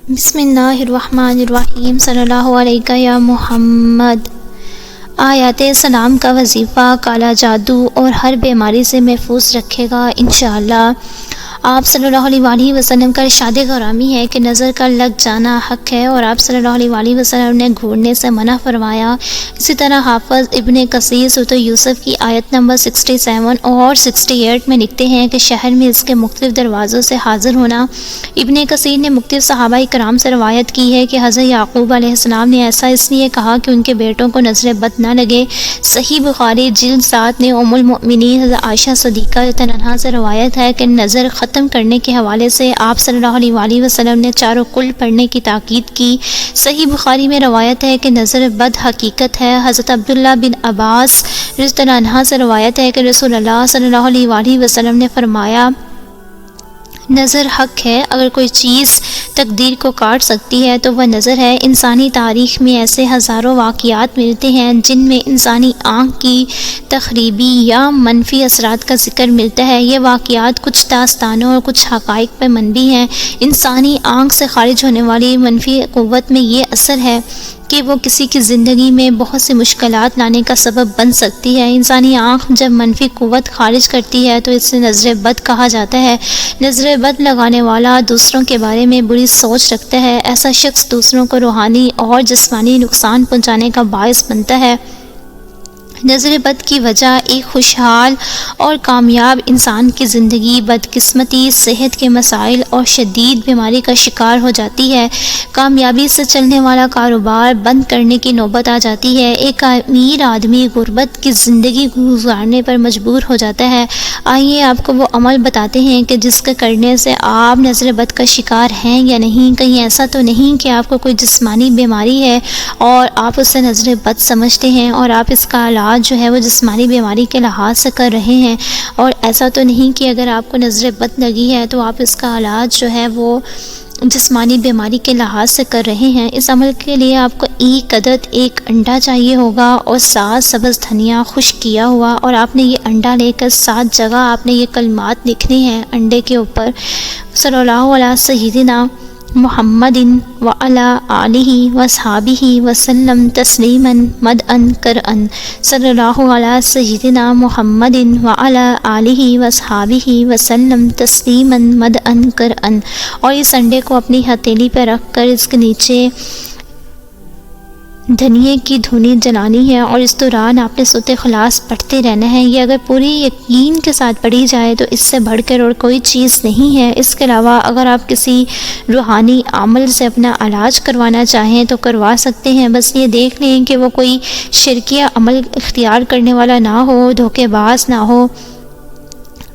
بسم اللہ الرحمن الرحیم صلی اللہ علیہ یا محمد۔ آیات سلام کا وظیفہ کالا جادو اور ہر بیماری سے محفوظ رکھے گا انشاءاللہ۔ آپ صلی اللہ علیہ وآلہ وسلم کا ارشاد گرامی ہے کہ نظر کا لگ جانا حق ہے، اور آپ صلی اللہ علیہ وآلہ وسلم نے گھورنے سے منع فرمایا۔ اسی طرح حافظ ابن کثیر سورۃ یوسف کی آیت نمبر 67 اور 68 میں لکھتے ہیں کہ شہر میں اس کے مختلف دروازوں سے حاضر ہونا۔ ابن کثیر نے مختلف صحابہ کرام سے روایت کی ہے کہ حضرت یعقوب علیہ السلام نے ایسا اس لیے کہا کہ ان کے بیٹوں کو نظر بد نہ لگے۔ صحیح بخاری جلد 7 میں ام المؤمنین حضرت عائشہ صدیقہ رضی اللہ عنہا سے روایت ہے کہ نظر ختم کرنے کے حوالے سے آپ صلی اللہ علیہ وآلہ وسلم نے چاروں کل پڑھنے کی تاکید کی۔ صحیح بخاری میں روایت ہے کہ نظر بد حقیقت ہے۔ حضرت عبداللہ بن عباس رضی اللہ عنہ سے روایت ہے کہ رسول اللہ صلی اللہ علیہ وآلہ وسلم نے فرمایا، نظر حق ہے، اگر کوئی چیز تقدیر کو کاٹ سکتی ہے تو وہ نظر ہے۔ انسانی تاریخ میں ایسے ہزاروں واقعات ملتے ہیں جن میں انسانی آنکھ کی تخریبی یا منفی اثرات کا ذکر ملتا ہے۔ یہ واقعات کچھ داستانوں اور کچھ حقائق پر مبنی ہیں۔ انسانی آنکھ سے خارج ہونے والی منفی قوت میں یہ اثر ہے کہ وہ کسی کی زندگی میں بہت سی مشکلات لانے کا سبب بن سکتی ہے۔ انسانی آنکھ جب منفی قوت خارج کرتی ہے تو اسے نظر بد کہا جاتا ہے۔ نظر بد لگانے والا دوسروں کے بارے میں بری سوچ رکھتا ہے۔ ایسا شخص دوسروں کو روحانی اور جسمانی نقصان پہنچانے کا باعث بنتا ہے۔ نظر بد کی وجہ ایک خوشحال اور کامیاب انسان کی زندگی بدقسمتی، صحت کے مسائل اور شدید بیماری کا شکار ہو جاتی ہے۔ کامیابی سے چلنے والا کاروبار بند کرنے کی نوبت آ جاتی ہے۔ ایک امیر آدمی غربت کی زندگی گزارنے پر مجبور ہو جاتا ہے۔ آئیے آپ کو وہ عمل بتاتے ہیں کہ جس کے کرنے سے آپ نظر بد کا شکار ہیں یا نہیں۔ کہیں ایسا تو نہیں کہ آپ کو کوئی جسمانی بیماری ہے اور آپ اسے نظر بد سمجھتے ہیں اور آپ اس کا علاج جو ہے وہ جسمانی بیماری کے لحاظ سے کر رہے ہیں، اور ایسا تو نہیں کہ اگر آپ کو نظر بد لگی ہے تو آپ اس کا علاج جو ہے وہ جسمانی بیماری کے لحاظ سے کر رہے ہیں۔ اس عمل کے لیے آپ کو ایک انڈا چاہیے ہوگا اور 7 سبز دھنیا خشک کیا ہوا، اور آپ نے یہ انڈا لے کر 7 جگہ آپ نے یہ کلمات لکھنے ہیں انڈے کے اوپر، صلی اللہ علیہ سیدنا محمد وعلی آلہ وصحابہ وسلم تسلیما مدعا کرعا، صلی اللہ علیہ سیدنا محمد وعلی آلہ وصحابہ وسلم تسلیما مدعا کرعا۔ اور اس انڈے کو اپنی ہتھیلی پہ رکھ کر اس کے نیچے دھنیے کی دھونی جلانی ہے، اور اس دوران آپ نے سورۃ اخلاص پڑھتے رہنا ہے۔ یہ اگر پوری یقین کے ساتھ پڑھی جائے تو اس سے بڑھ کر اور کوئی چیز نہیں ہے۔ اس کے علاوہ اگر آپ کسی روحانی عمل سے اپنا علاج کروانا چاہیں تو کروا سکتے ہیں، بس یہ دیکھ لیں کہ وہ کوئی شرکیہ عمل اختیار کرنے والا نہ ہو، دھوکے باز نہ ہو۔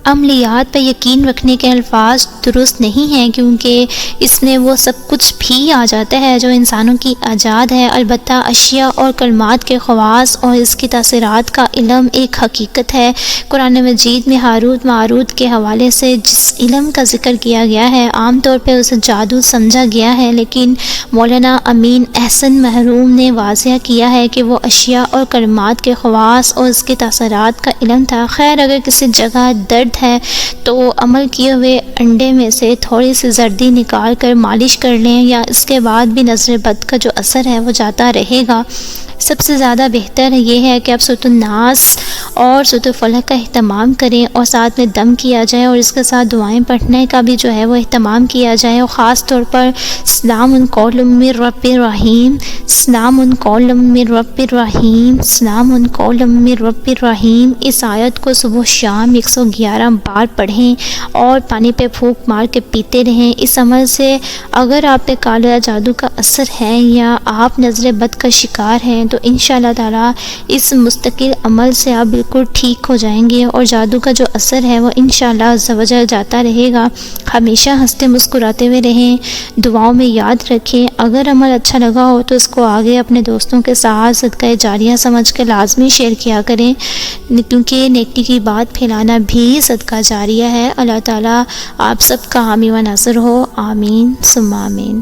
عملیات پہ یقین رکھنے کے الفاظ درست نہیں ہیں کیونکہ اس میں وہ سب کچھ بھی آ جاتا ہے جو انسانوں کی ایجاد ہے۔ البتہ اشیاء اور کلمات کے خواص اور اس کی تاثیرات کا علم ایک حقیقت ہے۔ قرآن مجید میں ہاروت ماروت کے حوالے سے جس علم کا ذکر کیا گیا ہے عام طور پہ اسے جادو سمجھا گیا ہے، لیکن مولانا امین احسن محروم نے واضح کیا ہے کہ وہ اشیاء اور کلمات کے خواص اور اس کی تاثیرات کا علم تھا۔ خیر، اگر کسی جگہ درد ہے تو عمل کیے ہوئے انڈے میں سے تھوڑی سی زردی نکال کر مالش کر لیں، یا اس کے بعد بھی نظر بد کا جو اثر ہے وہ جاتا رہے گا۔ سب سے زیادہ بہتر یہ ہے کہ آپ سورۃ الناس اور سورۃ الفلق کا اہتمام کریں اور ساتھ میں دم کیا جائے، اور اس کے ساتھ دعائیں پڑھنے کا بھی جو ہے وہ اہتمام کیا جائے، اور خاص طور پر سلام قول من رب الرحیم، سلام قول من رب الرحیم، سلام قول من رب الرحیم، اس آیت کو صبح و شام 111 بار پڑھیں اور پانی پہ پھونک مار کے پیتے رہیں۔ اس عمل سے اگر آپ پہ کالا جادو کا اثر ہے یا آپ نظر بد کا شکار ہیں تو انشاءاللہ تعالیٰ اس مستقل عمل سے آپ بالکل ٹھیک ہو جائیں گے، اور جادو کا جو اثر ہے وہ انشاءاللہ عز و جل جاتا رہے گا۔ ہمیشہ ہنستے مسکراتے ہوئے رہیں، دعاؤں میں یاد رکھیں۔ اگر عمل اچھا لگا ہو تو اس کو آگے اپنے دوستوں کے ساتھ صدقہ جاریہ سمجھ کے لازمی شیئر کیا کریں، کیونکہ نیکی کی بات پھیلانا بھی صدقہ جاریہ ہے۔ اللہ تعالیٰ آپ سب کا حامی و ناصر ہو، آمین ثم آمین۔